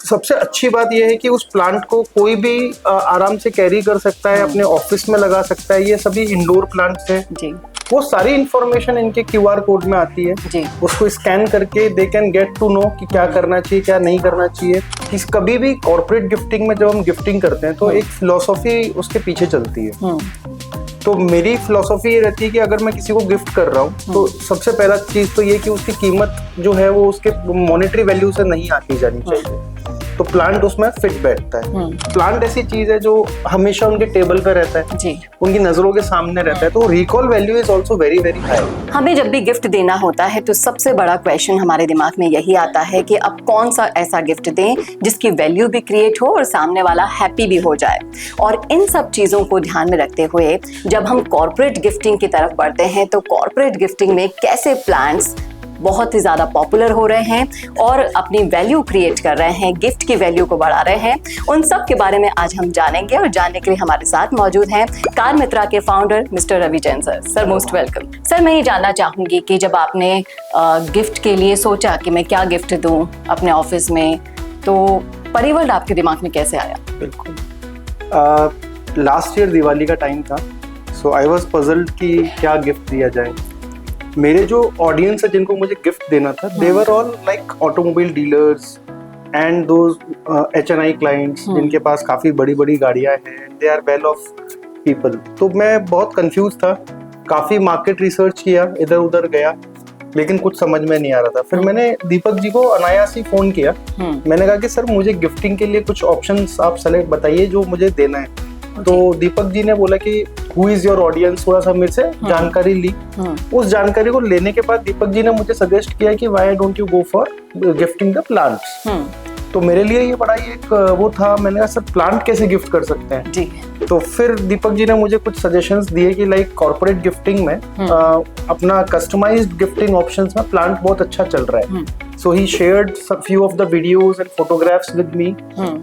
सबसे अच्छी बात यह है कि उस प्लांट को कोई भी आराम से कैरी कर सकता है, अपने ऑफिस में लगा सकता है। ये सभी इंडोर प्लांट्स हैं जी। वो सारी इंफॉर्मेशन इनके QR कोड में आती है जी। उसको स्कैन करके they can get to know कि क्या करना चाहिए, क्या नहीं करना चाहिए। कि कभी भी कॉर्पोरेट गिफ्टिंग में जब हम गिफ्टिंग करते हैं तो एक फिलॉसफी उसके पीछे चलती है। तो मेरी फिलॉसफी ये रहती है कि अगर मैं किसी को गिफ्ट कर रहा हूँ तो सबसे पहला चीज तो ये कि उसकी कीमत जो है वो उसके मॉनेटरी वैल्यू से नहीं आती जानी चाहिए। तो प्लांट उसमें फिट बैठता है। प्लांट ऐसी चीज है जो हमेशा उनके टेबल पे रहता है जी, उनकी नजरों के सामने रहता है, तो recall value is also very very high. हमें जब भी गिफ्ट देना होता है तो सबसे बड़ा क्वेश्चन हमारे दिमाग में यही आता है कि अब कौन सा ऐसा गिफ्ट दें जिसकी वैल्यू भी क्रिएट हो और सामने वाला हैप्पी भी हो जाए। और इन सब चीजों को ध्यान में रखते हुए जब हम कॉर्पोरेट गिफ्टिंग की तरफ बढ़ते हैं तो कॉर्पोरेट गिफ्टिंग में कैसे प्लान्स बहुत ही ज़्यादा पॉपुलर हो रहे हैं और अपनी वैल्यू क्रिएट कर रहे हैं, गिफ्ट की वैल्यू को बढ़ा रहे हैं, उन सब के बारे में आज हम जानेंगे। और जानने के लिए हमारे साथ मौजूद हैं कार मित्रा के founder mister Ravi Jain sir. Sir most welcome. Sir मैं ये जानना चाहूँगी कि जब आपने गिफ्ट के लिए सोचा कि मैं क्या गिफ्ट दूँ अपने ऑफिस में, तो परिवर्ल्ड आपके दिमाग में कैसे आया? बिल्कुल, लास्ट ईयर दिवाली का टाइम था, सो आई वॉज पजल्ड कि क्या गिफ्ट दिया जाए। मेरे जो ऑडियंस है जिनको मुझे गिफ्ट देना था, they were all like automobile dealers and those HNI clients जिनके पास काफ़ी बड़ी बड़ी गाड़ियाँ हैं, they are well off people. तो मैं बहुत कंफ्यूज था, काफ़ी मार्केट रिसर्च किया, इधर उधर गया, लेकिन कुछ समझ में नहीं आ रहा था। फिर मैंने दीपक जी को अनायास ही फ़ोन किया। मैंने कहा कि सर मुझे गिफ्टिंग के लिए कुछ ऑप्शंस आप सेलेक्ट बताइए जो मुझे देना है। तो दीपक जी ने बोला कि हु इज योर ऑडियंस, थोड़ा सा मेरे से जानकारी ली। उस जानकारी को लेने के बाद दीपक जी ने मुझे सजेस्ट किया कि why don't you go for gifting the plants. तो मेरे लिए ये बड़ा ही एक वो था, मैंने कहा सर प्लांट कैसे गिफ्ट कर सकते हैं जी। तो फिर दीपक जी ने मुझे कुछ सजेशंस दिए कि लाइक कॉर्पोरेट गिफ्टिंग में अपना कस्टमाइज्ड गिफ्टिंग ऑप्शंस में प्लांट बहुत अच्छा चल रहा है। So he shared some few of the videos and photographs with me.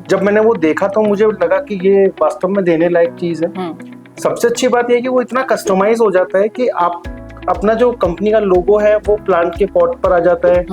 जब मैंने वो देखा तो मुझे लगा कि ये वास्तव में देने लायक चीज है। सबसे अच्छी बात ये है कि वो इतना कस्टमाइज हो जाता है कि आप अपना जो कंपनी का लोगो है वो प्लांट के पॉट पर आ जाता है,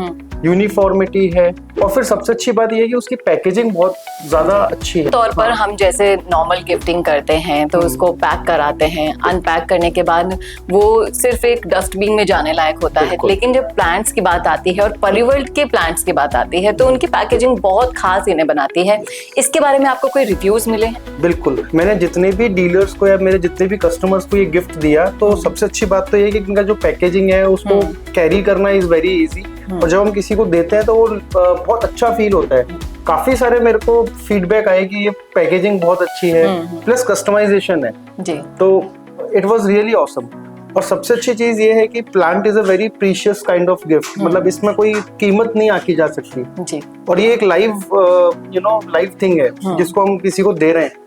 यूनिफॉर्मिटी है, और फिर सबसे अच्छी बात ये है कि उसकी पैकेजिंग बहुत ज्यादा अच्छी है। तौर पर हम जैसे नॉर्मल गिफ्टिंग करते हैं तो उसको पैक कराते हैं, अनपैक करने के बाद वो सिर्फ एक डस्टबिन में जाने लायक होता है। लेकिन जब प्लांट्स की बात आती है और परिवर्ल्ड के प्लांट्स की बात आती है तो उनकी पैकेजिंग बहुत खास इन्हें बनाती है। इसके बारे में आपको कोई रिव्यूज मिले हैं? बिल्कुल, मैंने जितने भी डीलर्स को या मेरे जितने भी कस्टमर्स को ये गिफ्ट दिया तो सबसे अच्छी बात तो ये कि इनका जो पैकेजिंग है उसको कैरी करना इज वेरी इजी, और जब हम किसी को देते हैं तो वो बहुत अच्छा फील होता है। काफी सारे मेरे को फीडबैक आए कि ये पैकेजिंग बहुत अच्छी है, प्लस कस्टमाइजेशन है जी। तो इट वाज रियली ऑसम। और सबसे अच्छी चीज ये है कि plant is a very precious kind of gift, मतलब इसमें कोई कीमत नहीं आकी जा सकती जी। और ये एक लाइव लाइव थिंग है जिसको हम किसी को दे रहे हैं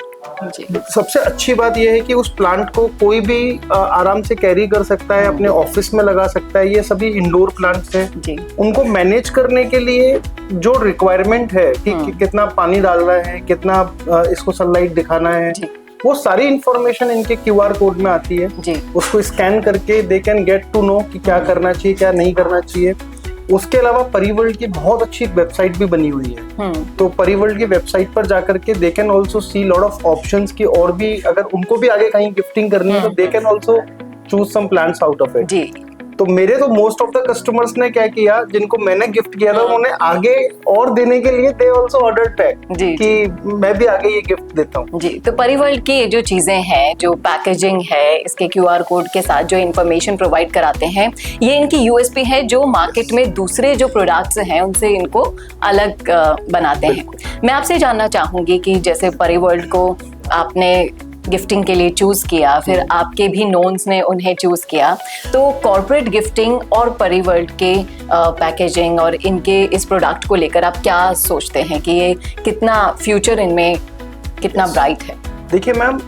जी। सबसे अच्छी बात यह है कि उस प्लांट को कोई भी आराम से कैरी कर सकता है, अपने ऑफिस में लगा सकता है। ये सभी इंडोर प्लांट्स हैं जी। उनको मैनेज करने के लिए जो रिक्वायरमेंट है कि कितना पानी डालना है, कितना इसको सनलाइट दिखाना है, वो सारी इंफॉर्मेशन इनके QR कोड में आती है जी। उसको स्कैन करके they can get to know कि क्या करना चाहिए, क्या नहीं करना चाहिए। उसके अलावा परिवर्ल्ड की बहुत अच्छी वेबसाइट भी बनी हुई है। तो परिवर्ल्ड की वेबसाइट पर जाकर के दे can also see lot of options की, और भी अगर उनको भी आगे कहीं गिफ्टिंग करनी है तो they can also choose some plants out of it जी। तो मेरे तो मोस्ट ऑफ द कस्टमर्स ने क्या किया, जिनको मैंने गिफ्ट किया था उन्होंने आगे और देने के लिए दे ऑल्सो ऑर्डर्ड बैक कि मैं भी आगे ये गिफ्ट देता हूँ जी। तो परिवर्ल्ड की ये जो चीजें हैं, जो पैकेजिंग है, इसके QR कोड के साथ जो इन्फॉर्मेशन प्रोवाइड कराते हैं, ये इनकी USP है जो मार्केट में दूसरे जो प्रोडक्ट्स हैं उनसे इनको अलग बनाते हैं। मैं आपसे जानना चाहूंगी कि जैसे परिवर्ल्ड को आपने गिफ्टिंग के लिए चूज किया, फिर आपके भी नोन्स ने उन्हें चूज किया, तो कॉर्पोरेट गिफ्टिंग और परिवर्ल्ड के पैकेजिंग और इनके इस प्रोडक्ट को लेकर आप क्या सोचते हैं कि ये कितना फ्यूचर इनमें कितना ब्राइट है? देखिए मैम,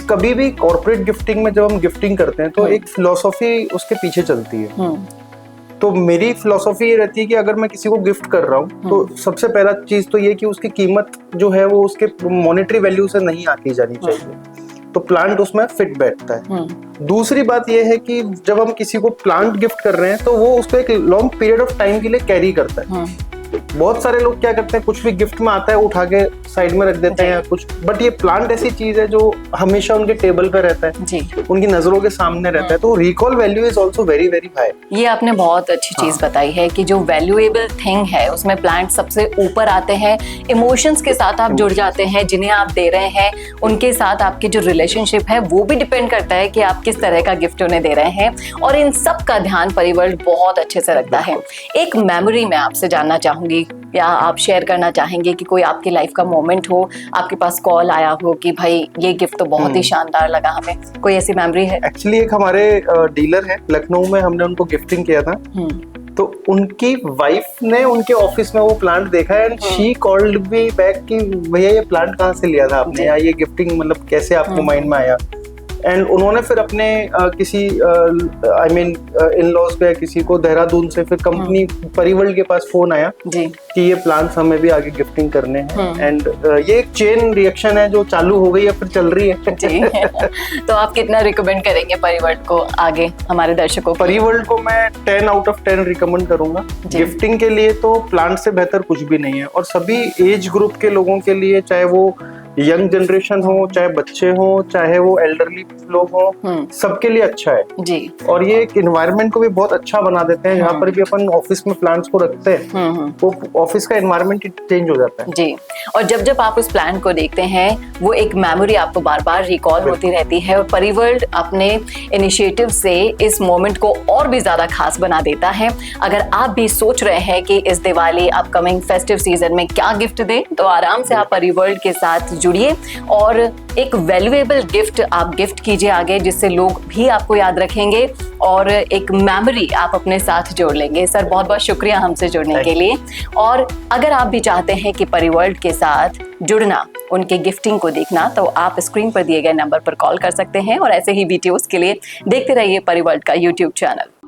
कभी भी कॉर्पोरेट गिफ्टिंग में जब हम गिफ्टिंग करते हैं तो एक फिलॉसफी उसके पीछे चलती है। तो मेरी फिलॉसफी ये रहती है कि अगर मैं किसी को गिफ्ट कर रहा हूँ तो सबसे पहला चीज तो ये कि उसकी कीमत जो है वो उसके मॉनेटरी वैल्यू से नहीं आकी जानी चाहिए। तो प्लांट उसमें फिट बैठता है। दूसरी बात ये है कि जब हम किसी को प्लांट गिफ्ट कर रहे हैं तो वो उसको एक लॉन्ग पीरियड ऑफ टाइम के लिए कैरी करता है। बहुत सारे लोग क्या करते हैं, कुछ भी गिफ्ट में आता है उठा के साइड में रख देते हैं या कुछ, बट ये प्लांट ऐसी चीज है जो हमेशा उनके टेबल पे रहता है जी, उनकी नजरों के सामने रहता है, तो recall value is also very very high. ये आपने बहुत अच्छी चीज बताई है कि जो वैल्यूएबल थिंग है उसमें प्लांट सबसे ऊपर आते हैं। इमोशंस के साथ आप जुड़ जाते हैं, जिन्हें आप दे रहे हैं उनके साथ आपकी जो रिलेशनशिप है वो भी डिपेंड करता है कि आप किस तरह का गिफ्ट उन्हें दे रहे हैं, और इन सब का ध्यान परिवर्ल्ड बहुत अच्छे से रखता है। एक मेमोरी मैं आपसे जानना चाहूंगी, या आप शेयर करना चाहेंगे कि कोई आपकी लाइफ का मोमेंट हो, आपके पास कॉल आया हो कि भाई ये गिफ्ट तो बहुत ही शानदार लगा हमें, कोई ऐसी मेमोरी है? एक्चुअली एक हमारे डीलर है लखनऊ में, हमने उनको गिफ्टिंग किया था, तो उनकी वाइफ ने उनके ऑफिस में वो प्लांट देखा है, and she called me back कि भैया ये प्लांट कहाँ से लिया था आपने, या ये गिफ्टिंग मतलब कैसे आपके माइंड में आया। एंड उन्होंने फिर अपने किसी आई मीन इन लॉज पे किसी को देहरादून से फिर कंपनी परिवर्ल्ड के पास फोन आया जी कि ये प्लान्स हमें भी आगे गिफ्टिंग करने हैं, एंड ये एक चेन रिएक्शन है जो चालू हो गई है, फिर चल रही है जी तो आप कितना रिकमेंड करेंगे परिवर्ल्ड को आगे हमारे दर्शकों को? परिवर्ल्ड को मैं 10 आउट ऑफ 10 रिकमेंड करूंगा। गिफ्टिंग के लिए तो प्लांट से बेहतर कुछ भी नहीं है, और सभी एज ग्रुप के लोगों के लिए, चाहे वो यंग जनरेशन हो, चाहे बच्चे हो, चाहे वो एल्डरली लोग हो, सबके लिए अच्छा है जी। और ये एक एनवायरनमेंट को भी बहुत अच्छा बना देते हैं। जहाँ पर भी अपन ऑफिस में प्लांट्स को रखते हैं वो ऑफिस का एनवायरनमेंट चेंज हो जाता है जी। और जब जब आप उस प्लांट को देखते हैं वो एक मेमोरी आपको बार बार रिकॉल होती रहती है, और परिवर्ल्ड अपने इनिशिएटिव से इस मोमेंट को और भी ज्यादा खास बना देता है। अगर आप भी सोच रहे हैं कि इस दिवाली अपकमिंग फेस्टिव सीजन में क्या गिफ्ट दें, तो आराम से आप परिवर्ल्ड के साथ जुड़िए और एक वैल्यूएबल गिफ्ट आप गिफ्ट कीजिए आगे, जिससे लोग भी आपको याद रखेंगे और एक मेमोरी आप अपने साथ जोड़ लेंगे। सर बहुत बहुत शुक्रिया हमसे जुड़ने के लिए। और अगर आप भी चाहते हैं कि परिवर्ल्ड के साथ जुड़ना, उनके गिफ्टिंग को देखना, तो आप स्क्रीन पर दिए गए नंबर पर कॉल कर सकते हैं, और ऐसे ही वीडियोस के लिए देखते रहिए परिवर्ल्ड का यूट्यूब चैनल।